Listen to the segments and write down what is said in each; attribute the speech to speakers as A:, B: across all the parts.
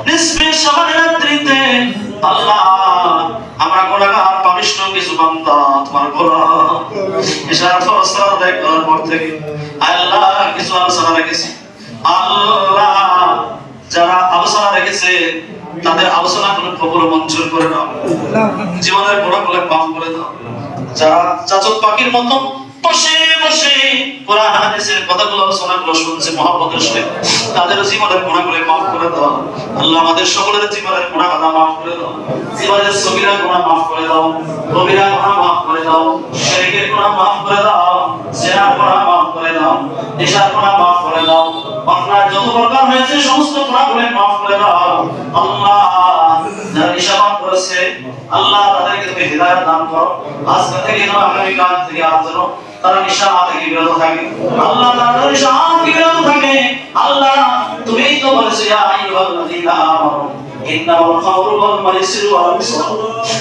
A: নিসফে শাবান রাত্রিতে আল্লাহ আমরা গুনাহগার পাপিষ্ঠ কিছু বান্দা তোমার গোলাম ইশারা ফরজ সালাত আদায় করার পর থেকে আল্লাহ কিছু আলোচনা রেখেছি আল্লাহ যারা আলোচনা রেখেছে তাদের আলোচনাগুলো কবুল মঞ্জুর করে দাও জীবনের গুনাহগুলো মাফ করে দাও যারা চাচত পাখির মতো বসে বসে কোরআন হাদিসের কথাগুলো আলোচনাগুলো শুনছে মহব্বতের সাথে তাদের জীবনের গুনাহগুলো মাফ করে দাও আল্লাহ আমাদের সকলের জীবনের গুনাহ মাফ করে দাও জীবনের সগীরা গুনাহ মাফ করে দাও কবিরা গুনাহ মাফ করে দাও শিরকের গুনাহ মাফ করে দাও জিনার গুনাহ মাফ করে দাও নেশার গুনাহ মাফ করে দাও অন্যায় যত প্রকার হয়েছে সমস্ত গুনাহগুলো মাফ করে দাও আল্লাহ যারা নিশাবান করেছে আল্লাহ তাদেরকে তুমি হিদায়াত দান করো আজকে থেকে না আগামীকাল থেকে আজ যেন তারা নিশা থেকে বিরত থাকে আল্লাহ তারা নিশা থেকে বিরত থাকে আল্লাহ তুমিই তো বলেছো ইয়া আইয়ুহাল্লাযীনা আমানু ইন্নামাল খামরু ওয়াল মাইসিরু ওয়াল আনসাবু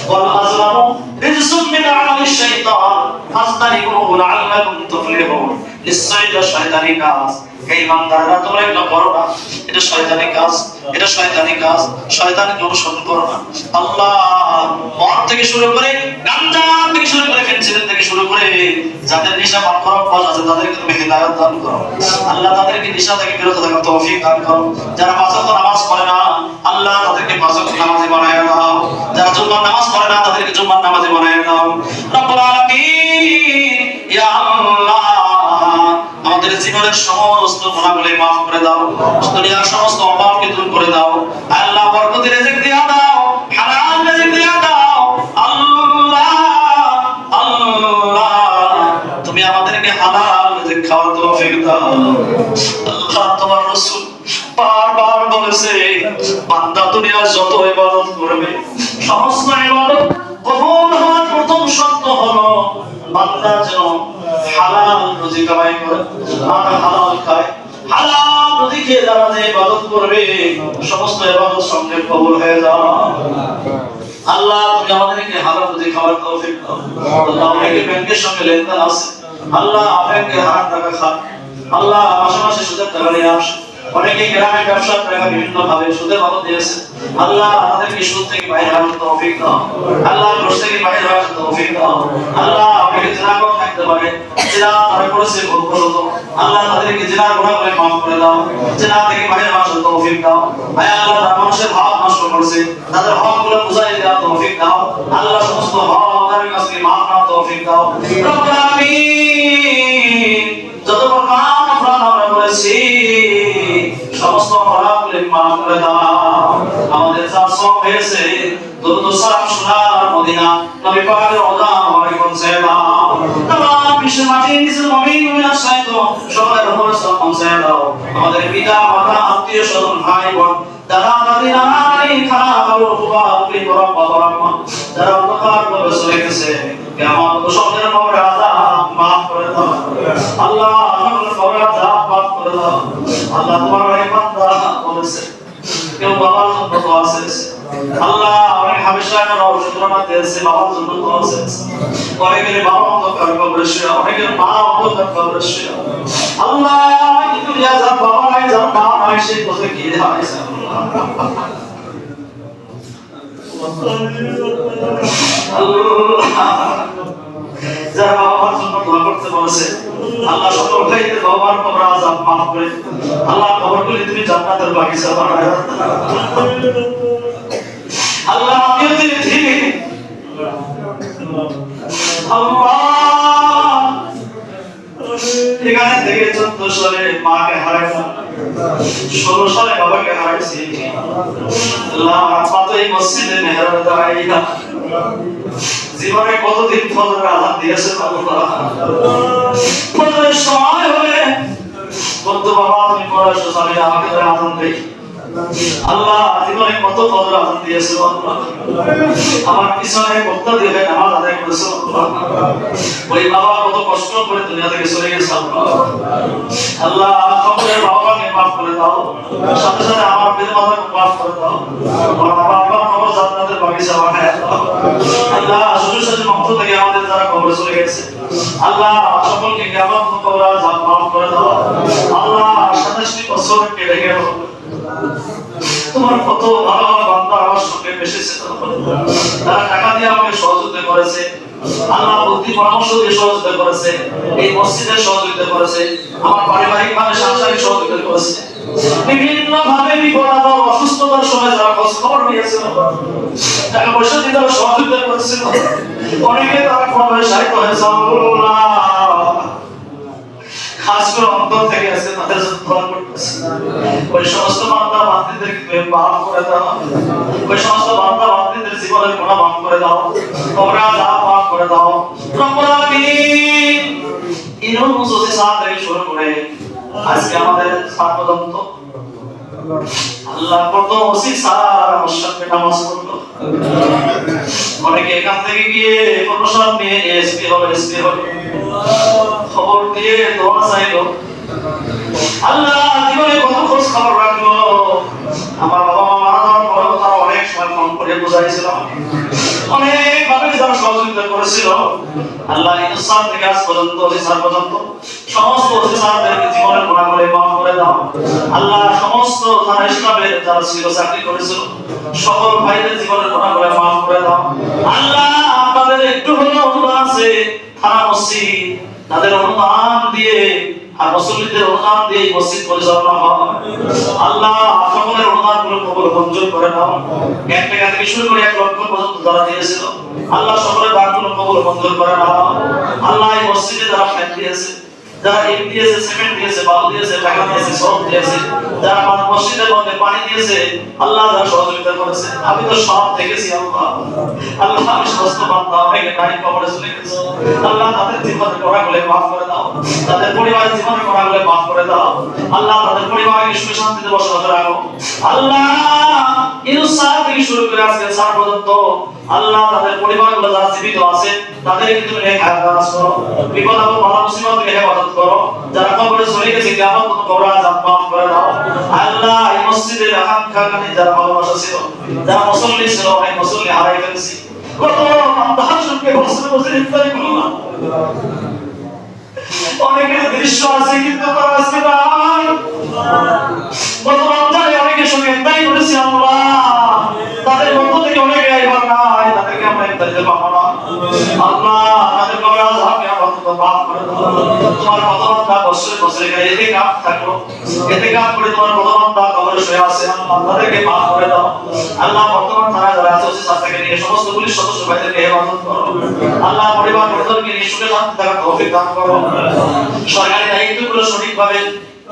A: ওয়াল আযলামু রিজসুম মিন আমালিশ শাইতান ফাজতানিবুহু লাআল্লাকুম তুফলিহুন নিশ্চয়ই এটা শয়তানি কাজ এই বান্দারা তোমরা এটা করো না এটা শয়তানি কাজ এটা শয়তানি কাজ শয়তানকে অনুসরণ করো না আল্লাহ মদ থেকে শুরু করে গাঁজা থেকে শুরু করে ফেন্সিডিল থেকে শুরু করে যাদের নেশা পান করার অভ্যাস আছে তাদেরকে তুমি হিদায়াত দান করো আল্লাহ তাদেরকে নেশা থেকে বিরত থাকার তৌফিক দান করো যারা পাঁচ ওয়াক্ত নামাজ পড়ে না আল্লাহ তাদেরকে পাঁচ ওয়াক্ত নামাজি বানায় দাও যারা জুমার নামাজ পড়ে না তাদেরকে জুমার নামাজি বানায় দাও রব্বুল আলামিন ইয়া আল্লাহ আমাদের জীবনের সমস্ত গুনাহগুলো মাফ করে দাও দুনিয়ার সমস্ত অভাবকে দূর করে দাও আল্লাহ বরকতের রিজিক দিয়া দাও হালাল রিজিক দিয়া দাও আল্লাহ আল্লাহ তুমি আমাদেরকে হালাল রিজিক খাওয়ার তৌফিক দাও আল্লাহ তোমার রাসূল বারবার বলেছে বান্দা দুনিয়ার যত ইবাদত করবে সমস্ত ইবাদত কবুল হওয়ার প্রথম শর্ত হলো বান্দা যেন হালাল রুজি কামাই করে আর হালাল খায় হালাল রুজি খেয়ে যারা যে ইবাদত করবে সমস্ত ইবাদত সঙ্গে কবুল হয়ে যাবে আল্লাহ তুমি আমাদেরকে হালাল রুজি খাওয়ার তৌফিক দাও আল্লাহ আমাকে ব্যাংকের সঙ্গে লেনদেন আছে আল্লাহ ব্যাংকে হারাম টাকা খায় আল্লাহ মাসে মাসে সুদের টাকা নিয়ে আসে অনেকে গ্রামে ব্যবসার টাকা বিভিন্ন ভাবে সুদের বাবদ দিয়েছে আল্লাহ আমাদেরকে সুদ থেকে বাইরে হওয়ার তৌফিক দাও আল্লাহ ঘুষ থেকে বাইরে হওয়ার তৌফিক দাও আল্লাহ আমাকে জিনাগত থাকতে পারে জিনা ধরে পড়েছে ভুল করলো আল্লাহ তাদেরকে জিনার গুনাহগুলো মাফ করে দাও জিনা থেকে বাইরে হওয়ার তৌফিক দাও আয় আল্লাহ তারা মানুষের হক নষ্ট করছে তাদের হকগুলো বুঝাই দেওয়ার তৌফিক দাও আল্লাহ সমস্ত হক তাদের কাছে মাফ করার তৌফিক দাও রব্বুল আলামিন যত প্রকার অপরাধ আমরা করেছি সমস্ত অপরাধগুলো মাফ করে দাও আমাদের যা সব হয়েছে দরুদ ও সালাম সোনার মদিনা নবী পাকের রওজা মুবারক পৌঁছে দাও तमाम বিশ্বের মাটির নিচে মুমিন মুমিনাত সহিত সবার উপর সালাম পৌঁছে দাও আমাদের পিতা মাতা আত্মীয় স্বজন ভাই বোন দাদা দাদি নানা নানি খালা খালু ফুফা ফুফি বড় বাবা মা যারা অন্ধকার ভাবে চলে গেছে কিয়ামত সকলের কবরে আযাব মাফ করে দাও আল্লাহ সকলের কবরে আযাব মাফ করে দাও আল্লাহ তোমার বান্দা বলেছে কেউ বাবার জন্য দোয়া করেছে আল্লাহ অনেক হামেশায় রওজা দিয়েছে বাবার জন্য দোয়া করেছে অনেকের বাবা অন্ধকার কবরে শুয়ে অনেকের মা অন্ধকার কবরে শুয়ে আল্লাহ কিন্তু যার বাবা নাই যার মা নাই সে কোথায় গিয়ে হারাইছে যারা বাবার জন্য দোয়া করতে বলেছে আল্লাহ সকল ভাইদের বাবার কবর আযাব মাফ করে আল্লাহ কবরগুলি তুমি জান্নাতের বাগিচা বানায় আল্লাহ আমিও দিদি আল্লাহ এখানে থেকে 14 সালে মাকে হারাইলাম 16 সালে বাবাকে হারাইছি আল্লাহ আপনি এই মসজিদে মেহরাব দাঁড়াইলা জীবনে কতদিন ফজরের আযান দিয়েছে আল্লাহ ফজরের সময় হলে বলতো বাবা তুমি পড়াশো সামনে আমাকে ধরে আযান দেই আল্লাহ জীবনে কত ফজর আযান দিয়েছে আল্লাহ আমার পিছনে বক্তা দিয়ে নামাজ আদায় করেছে ওই বাবা কত কষ্ট করে দুনিয়া থেকে চলে গেছে আল্লাহ কবরের বাবাকে মাফ করে দাও সাথে সাথে আমার পিতামাতাকে মাফ করে দাও আমার বাবা কবর জান্নাতের বাগিচা বানায় দাও আল্লাহ শ্বশুর শাশুড়ি মক্ত থেকে আমাদের যারা কবরে চলে গেছে আল্লাহ সকলকে কিয়ামত কবর আযাব মাফ করে দাও আল্লাহ 27 বছর কেটে গেল তোমার কত ভালো বান্দা আমার সঙ্গে এসেছে, তারা টাকা দিয়ে আমাকে সহযোগিতা করেছে, আল্লাহ বুদ্ধি পরামর্শ দিয়ে সহযোগিতা করেছে, এই মসজিদের সহযোগিতা করেছে, আমার পারিবারিক ভাবে সাংসারিক সহযোগিতা করেছে, বিভিন্ন ভাবে বিপদ আপদ অসুস্থতার সময় যারা খোঁজ খবর নিয়েছিল, টাকা পয়সা দিয়ে তারা সহযোগিতা করেছিল, অনেকে তারা কোনোভাবে সাহিত্য হয়েছে। খাস করে অন্তর থেকে আছে তাদের জন্য দোয়া করতেছি, ওই সমস্ত বান্দা বান্দীদেরকে তুমি মাফ করে দাও, ওই সমস্ত বান্দা বান্দীদের জীবনের গুনাহ মাফ করে দাও, তোমরা যা মাফ করে দাও রব্বুল আলামিন। ইনুল মুসুসি সাহেব থেকে শুরু করে আজকে আমাদের সাত পর্যন্ত আল্লাহ কত ওসি সার আমার সাথে নামাজ পড়লো, অনেকে এখান থেকে গিয়ে প্রমোশন নিয়ে এসপি হবে খবর দিয়ে দোয়া চাইলো, আল্লাহ জীবনে কত খোঁজ খবর রাখলো, আমার বাবা মা মারা যাওয়ার পরেও তারা অনেক সময় ফোন করে বুঝাইছিল, অনেক ভাবে যারা সহযোগিতা করেছিল, আল্লাহ ইনসান থেকে আজ পর্যন্ত ওসিসার পর্যন্ত সমস্ত ওসিসারদেরকে জীবনের গুনাহগুলো মাফ করে দাও, আল্লাহ সমস্ত থানা ইসলামের যারা ছিল চাকরি করেছিল সকল ভাইদের জীবনের গুনাহগুলো মাফ করে দাও, আল্লাহ আপনাদের একটু হলেও অনুদান আছে থানা মসজিদ, তাদের অনুদান দিয়ে আর মুসল্লিদের অনুদান দিয়ে মসজিদ পরিচালনা হয়, আল্লাহ সকলের অনুদানগুলো কবুল মঞ্জুর করে নাও, 1 টাকা থেকে শুরু করে 1 লক্ষ পর্যন্ত যারা দিয়েছিল আল্লাহ সকলের দানগুলো কবুল মঞ্জুর করে নাও, আল্লাহ এই মসজিদে যারা ফ্যান দিয়েছে, যারা ইট দিয়েছে, সিমেন্ট দিয়েছে, বালু দিয়েছে, টাকা দিয়েছে, সব দিয়েছে, যারা মসজিদের মধ্যে পানি দিয়েছে, আল্লাহ যারা সহযোগিতা করেছে, আমি তো সব দেখেছি আল্লাহ, আল্লাহ আমি সমস্ত বান্দা অনেকে নারী কবরে চলে গেছে, আল্লাহ তাদের জীবনের গুনাহগুলো মাফ করে দাও, তাদের পরিবারের জীবনের গুনাহগুলো মাফ করে দাও, আল্লাহ তাদের পরিবারকে সুখে শান্তিতে বসবাস রাখো, আল্লাহ ইনসান থেকে শুরু করে আজকে সারা পর্যন্ত আল্লাহ তাদের পরিবারগুলো যারা জীবিত আছে তাদেরকে তুমি হেফাজত করো, বিপদ আপদ বালা মুসিবত থেকে হেফাজত করো, যারা কবরে চলে গেছে কিয়ামত পর্যন্ত কবর আযাব মাফ করে দাও, আল্লাহ এই মসজিদের আকাঙ্ক্ষাকারী যারা ভালোবাসা ছিল, যারা মুসল্লি ছিল, অনেক মুসল্লি হারাই ফেলেছি, কত বান্দার সঙ্গে বসে বসে ইফতারি করলাম, অনেকের দৃশ্য আছে কিন্তু তারা আজকে নাই, কত বান্দারে অনেকের সঙ্গে ইফতারি করেছি আল্লাহ, তাদের মধ্য থেকে অনেকে এবার নাই, তাদেরকে আমরা ইফতারি দিতে পারবো না, আল্লাহ তাদের কবর আযাবকে আমরা তো মাফ করে দাও, তোমার কত বান্দা বছরে বছরে এতে কাপ থাকলো, এতে কাপ করে তোমার কত বান্দা কবরে শুয়ে আছে, আল্লাহ তাদেরকে মাফ করে দাও, আল্লাহ বর্তমান থানায় যারা আছে ওসি সাথে নিয়ে সমস্ত পুলিশ সদস্য ভাইদেরকে হেফাজত করো, আল্লাহ পরিবার পরিজনকে নিয়ে সুখে শান্তি থাকার তৌফিক দান করো, সরকারি দায়িত্বগুলো সঠিকভাবে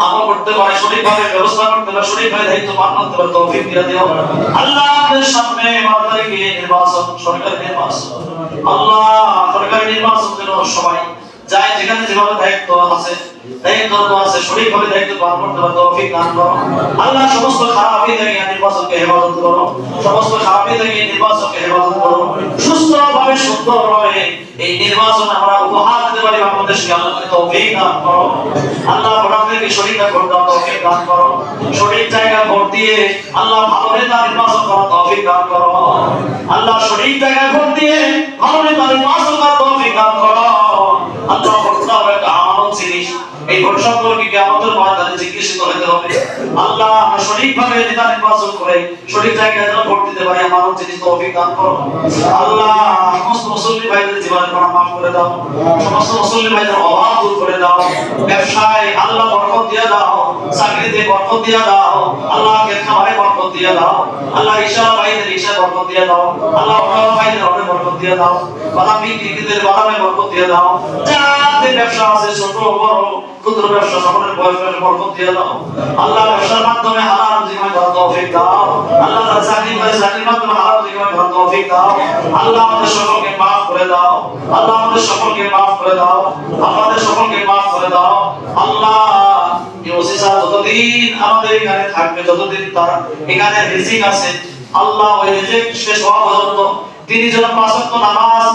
A: আমল করতে পারে, সঠিকভাবে ব্যবস্থা করতে পারে, সঠিকভাবে দায়িত্ব পালন করতে পারে তৌফিক দিয়ে দিও, আল্লাহ আমাদের সামনে 12 তারিখে নির্বাচন, সরকারি নির্বাচন, আল্লাহ সরকারি নির্বাচন যেন সবাই যায় যেখানে যেভাবে দায়িত্ব আছে সঠিকভাবে দায়িত্ব পালন করতে পারে তৌফিক দান করো, আল্লাহ সমস্ত খারাপি থেকে নির্বাচনকে হেফাজত করো, সমস্ত খারাপি থেকে নির্বাচনকে হেফাজত করো, সুস্থভাবে সুন্দরভাবে এই নির্বাচন আমরা উপহার দিতে পারি বাংলাদেশকে, আল্লাহ তৌফিক দান করো, আল্লাহ ভোটারদেরকে সঠিক ভোট দেওয়ার তৌফিক দান করো, সঠিক জায়গায় ভোট দিয়ে আল্লাহ ভালো নেতা নির্বাচন করার তৌফিক দান করো, আল্লাহ সঠিক জায়গায় ভোট দিয়ে ভালো নেতা নির্বাচন করার তৌফিক দান করো, আল্লাহ ভোটটা একটা আমানত জিনিস, এই ভোট সম্পর্কে কিয়ামতের ময়দানে জিজ্ঞাসিত হতে হবে, আল্লাহ আমরা সঠিকভাবে নেতা নির্বাচন করে সঠিক জায়গায় যেন ভোট দিতে পারি আমানত জিনিস তৌফিক দান করো, আল্লাহ সমস্ত মুসলিম ভাইদের জীবনের গুনাহ মাফ করে দাও, সমস্ত মুসলিম ভাইদের অভাব দূর করে দাও, ব্যবসায় আল্লাহ বরকত দিয়ে দাও, চাকরিতে বরকত দিয়ে দাও, আল্লাহ খাবারে বরকত দিয়ে দাও, আল্লাহ ঈশা ভাইদের ঈশা বরকত দিয়ে দাও, আল্লাহ ওমর ভাইদের ওমরে বরকত দিয়ে দাও, বাদামি দিদিদের বাদামে বরকত দিয়ে দাও, যাদের ব্যবসা আছে ছোট বড় ক্ষুদ্র ব্যবসা সকলের বয়সের বরকত দিয়ে দাও, আল্লাহ ব্যবসার মাধ্যমে হালাল রুজি কামাই করার তৌফিক দাও, আল্লাহ চাকরির মাধ্যমে হালাল রুজি কামাই করার তৌফিক দাও, আল্লাহ আমাদের সকলকে maaf করে দাও, আল্লাহ আমাদের সকলকে maaf করে দাও, আমাদের সকলকে maaf করে দাও, আল্লাহ এই ওসিসা যতদিন আমাদের এখানে থাকবে, যতদিন তার এখানে রিজিক আছে, আল্লাহ ওই রিজিক শেষ হওয়া পর্যন্ত তিনি যেন 5 ওয়াক্ত নামাজ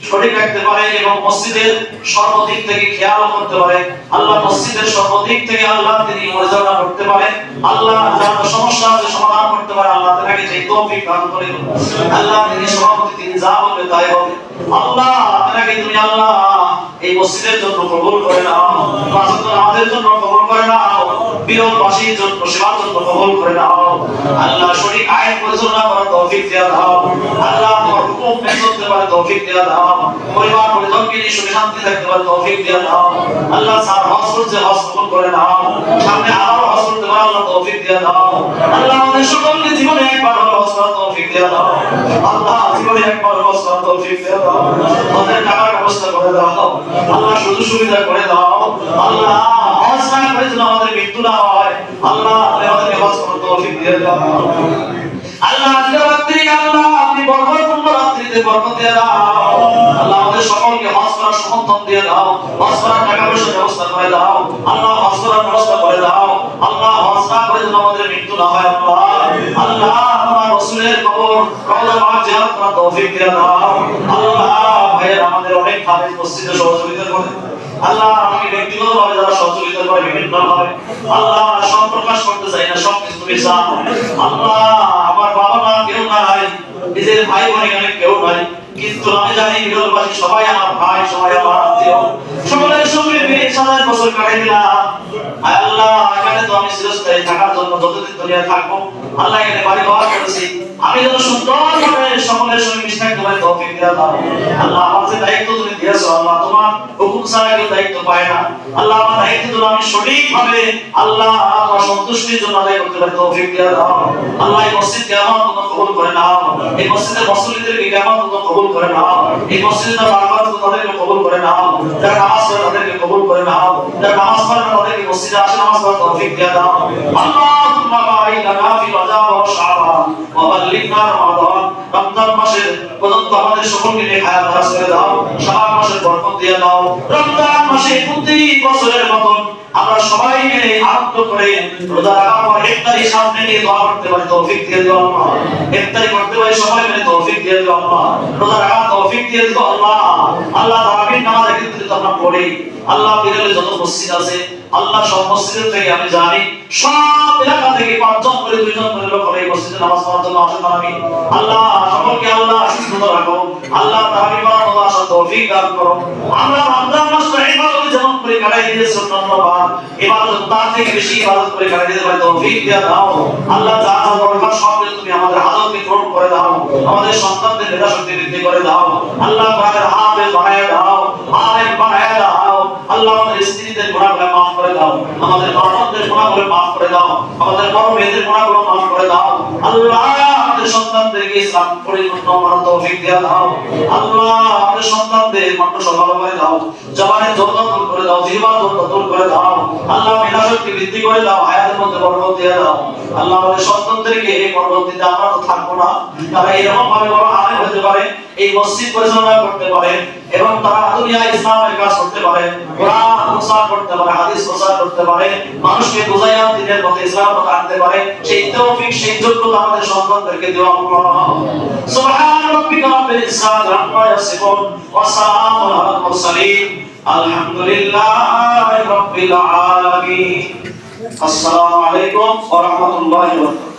A: সঠিক রাখতে পারে এবং মসজিদের সর্বদিক থেকে খেয়াল করতে পারে, আল্লাহ মসজিদের সর্বদিক থেকে আল্লাহ তিনি পরিচালনা করতে পারে, আল্লাহ যার সমস্যা আছে সমাধান করতে পারে, আল্লাহ তাকে সেই তৌফিক দান করে, আল্লাহ তিনি সভাপতি তিনি যা বলবে তাই হবে, আল্লাহ তাকে তুমি আল্লাহ এই মসজিদের জন্য কবুল করে নাও, পাঁচ নামাজের জন্য কবুল করে নাও, বিরোধবাসীর জন্য সেবার জন্য কবুল করে নাও। আল্লাহ শরীক আইন পরিচালনা করার তৌফিক দিয়ে দাও। আল্লাহ তোমার হুকুম মেনে চলতে পারে তৌফিক দিয়ে দাও। পরিবার পরিজনকে নিয়ে সুখে শান্তি থাকতে পারে তৌফিক দিয়ে দাও। আল্লাহ স্যার হজ করছে, হজ কবুল করে নাও। সামনে আরো হজ করতে পারে আল্লাহ তৌফিক দিয়ে দাও। আল্লাহ আমাদের সকলকে জীবনে একবার হজ করার তৌফিক দিয়ে দাও। আল্লাহ জীবনে একবার হজ করার তৌফিক দিয়ে দাও। আমাদের টাকার ব্যবস্থা করে দাও। আল্লাহ সুযোগ সুবিধা করে দাও। আল্লাহ হজ না করে যেন আমাদের মৃত্যু না হয়। আল্লাহ আমাদেরকে হজ করার তৌফিক দিয়ে দাও। আল্লাহ আজকে রাত্রি আল্লাহ আপনি বরকতপূর্ণ রাত্রিতে বরকত দিয়ে দাও। আল্লাহ আমাদের সকলকে হজ করার সমর্থন দিয়ে দাও। হজ করার টাকা পয়সার ব্যবস্থা করে দাও। আল্লাহ হজ করার ব্যবস্থা করে দাও। আল্লাহ হজ না করে যেন আমাদের মৃত্যু না হয়। আল্লাহ আমার রাসূলের কবর রওজা পাক জিয়ারত করার তৌফিক দিয়ে দাও। আল্লাহ ভাইয়ের আমাদের অনেক খাবের মসজিদে সহযোগিতা করে। আল্লাহ আমাকে ব্যক্তিগতভাবে যারা সহযোগিতা করে বিভিন্ন ভাবে আল্লাহ সব প্রকাশ করতে চাই না, সব কিছু তুমি জানো। আল্লাহ আমার বাবা মা কেউ নাই, নিজের ভাই বোন এখানে কেউ নাই, কিন্তু আমি জানি বিরোধবাসী সবাই আমার ভাই, সবাই আমার আত্মীয়, সকলের সঙ্গে মিলে 60 বছর কাটাই দিলাম। আল্লাহ এখানে তো আমি চিরস্থায়ী থাকার জন্য যতদিন দুনিয়া থাকবো আল্লাহ এখানে বাড়ি ঘর করেছি, আমি যেন সুন্দরভাবে সকলের সঙ্গে মিশে থাকতে পারি তৌফিক দিয়ে দাও। আল্লাহ আমার যে দায়িত্ব তুমি দিয়েছো আল্লাহ, তোমার হুকুম ছাড়া কেউ দায়িত্ব পায় না। আল্লাহ আমার দায়িত্ব যেন আমি সঠিকভাবে আল্লাহ আমার সন্তুষ্টির জন্য আদায় করতে পারি তৌফিক দিয়ে দাও। আল্লাহ এই মসজিদকে আমার মতো কবুল করে নাও। এই মসজিদের মুসল্লিদেরকে আমার মতো কবুল করে নাও। এই মসজিদের বারবার তাদেরকে কবুল করে নাও। যারা নামাজ পড়ে তাদেরকে কবুল করে নাও। যারা নামাজ পড়ে না তাদেরকে মসজিদে আসে নামাজ পড়ার তৌফিক দিয়ে দাও। আল্লাহুম্মা বারিক লানা ফি রজব ওয়া শাবান ওয়া বাল্লিগনা রমাদান। রমজান মাসের পর্যন্ত আমাদের সকলকে নিয়ে হায়াত দারাজ করে দাও। শাবান মাসের বরকত দিয়ে দাও। রমজান মাসে প্রতি বছরের মতন আমরা সবাই মিলে আনন্দ করে রোজা রাখার পর ইফতারি সামনে নিয়ে দোয়া করতে পারি তৌফিক দিয়ে দিও আল্লাহ। ইফতারি করতে পারি সবাই মিলে তৌফিক দিয়ে দিও আল্লাহ। রোজা রাখার তৌফিক দিয়ে দিও আল্লাহ। আল্লাহ তারাবির নামাজের ক্ষেত্রে তো আমরা পড়ি আল্লাহ, বিরলে যত মসজিদ আছে আল্লাহ সব মসজিদের থেকে আমি জানি সব এলাকা থেকে 5 জন করে 2 জন করে লোক এই মসজিদে নামাজ পড়ার জন্য আসেন। আমি আল্লাহ সকলকে আল্লাহ সুস্থ রাখো। আল্লাহ তারাবি পড়ার মতো আসার তৌফিক দান করো। আমরা রমজান মাসে ইবাদত যেমন করে কাটাই দিয়েছি ধন্যবাদ, ইবাদত তার থেকে বেশি ইবাদত করে কাটাই দিতে পারি তৌফিক দিয়ে দাও। আল্লাহ যা যা দরকার সব কিছু তুমি আমাদের হাজতকে পূরণ করে দাও। আমাদের সন্তানদের মেধা শক্তি বৃদ্ধি করে দাও। আল্লাহ কোরআনের হাফেজ বানায় দাও, আলেম বানায় দাও। আল্লাহ আমাদের স্ত্রীদের গুনাহগুলো মাফ করে দাও। আমাদের বাবাদের গুনাহগুলো মাফ করে দাও। আমাদের বড় মেয়েদের গুনাহগুলো মাফ করে দাও। আল্লাহ আমাদের সন্তানদেরকে ইসলাম পরিপূর্ণ করার তৌফিক দিয়ে দাও। আল্লাহ আমাদের সন্তানদের মানুষ ভালো করে দাও। জবানের জোরতা দূর করে দাও, জিহ্বার জোরতা দূর করে দাও। আল্লাহ মেধা শক্তি বৃদ্ধি করে দাও, হায়াতের মধ্যে বরকত দিয়ে দাও। আল্লাহ আমাদের সন্তানদেরকে এই পরবর্তীতে আমরা তো থাকবো না, তারা এরকম ভাবে বড় আলেম হতে পারে, এই মসজিদ পরিচালনা করতে পারে এবং তারা দুনিয়া ইসলামের কাজ করতে পারে, কোরআন প্রচার করতে পারে, হাদিস প্রচার করতে পারে, মানুষকে বুঝাইয়া দ্বীনের পথে ইসলামের পথে আনতে পারে। সেই তৌফিক সেই যোগ্যতা আমাদের সন্তানদেরকে দেওয়া আল্লাহ। সুবহান রাব্বিকা রাব্বিল ইজ্জাতি আম্মা ইয়াসিফুন ওয়া সালামুন আলাল মুরসালিন আলহামদুলিল্লাহি রাব্বিল আলামিন। আসসালামু আলাইকুম ওয়া রাহমাতুল্লাহি ওয়া বারাকাতুহু।